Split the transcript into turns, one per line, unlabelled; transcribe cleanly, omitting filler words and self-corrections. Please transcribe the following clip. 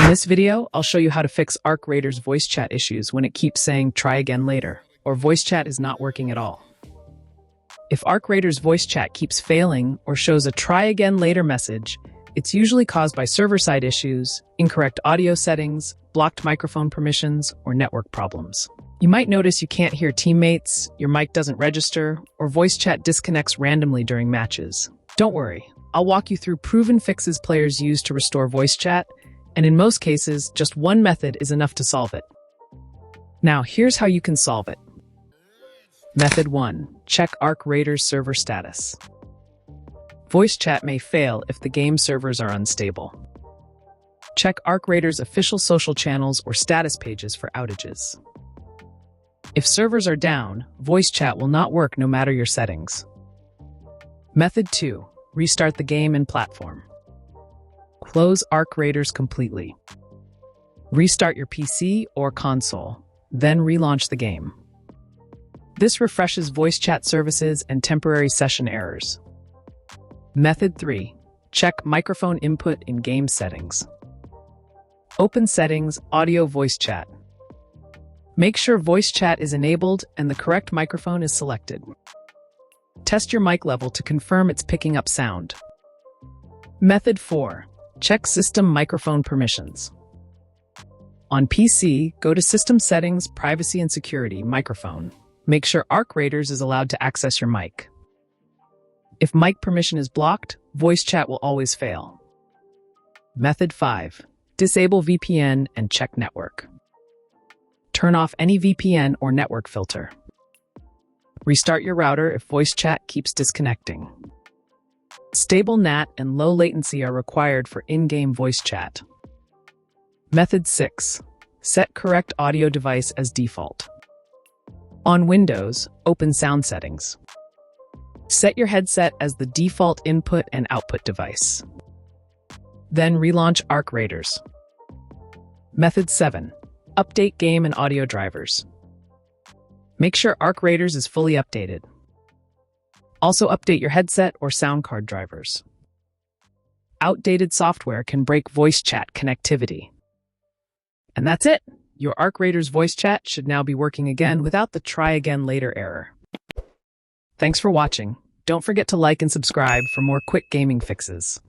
In this video, I'll show you how to fix Arc Raiders voice chat issues when it keeps saying try again later, or voice chat is not working at all. If Arc Raiders voice chat keeps failing or shows a try again later message, it's usually caused by server-side issues, incorrect audio settings, blocked microphone permissions, or network problems. You might notice you can't hear teammates, your mic doesn't register, or voice chat disconnects randomly during matches. Don't worry, I'll walk you through proven fixes players use to restore voice chat, and in most cases, just one method is enough to solve it. Now, here's how you can solve it. Method 1. Check Arc Raiders server status. Voice chat may fail if the game servers are unstable. Check Arc Raiders' official social channels or status pages for outages. If servers are down, voice chat will not work no matter your settings. Method 2. Restart the game and platform. Close Arc Raiders completely. Restart your PC or console, then relaunch the game. This refreshes voice chat services and temporary session errors. Method 3. Check microphone input in game settings. Open Settings, Audio Voice Chat. Make sure voice chat is enabled and the correct microphone is selected. Test your mic level to confirm it's picking up sound. Method 4. Check system microphone permissions. On PC, go to System Settings, Privacy and Security, Microphone. Make sure Arc Raiders is allowed to access your mic. If mic permission is blocked, voice chat will always fail. Method 5. Disable VPN and check network. Turn off any VPN or network filter. Restart your router if voice chat keeps disconnecting. Stable NAT and low latency are required for in-game voice chat. Method 6. Set correct audio device as default. On Windows, open Sound Settings. Set your headset as the default input and output device. Then relaunch Arc Raiders. Method 7. Update game and audio drivers. Make sure Arc Raiders is fully updated. Also update your headset or sound card drivers. Outdated software can break voice chat connectivity. And that's it! Your Arc Raiders voice chat should now be working again without the try again later error. Thanks for watching. Don't forget to like and subscribe for more quick gaming fixes.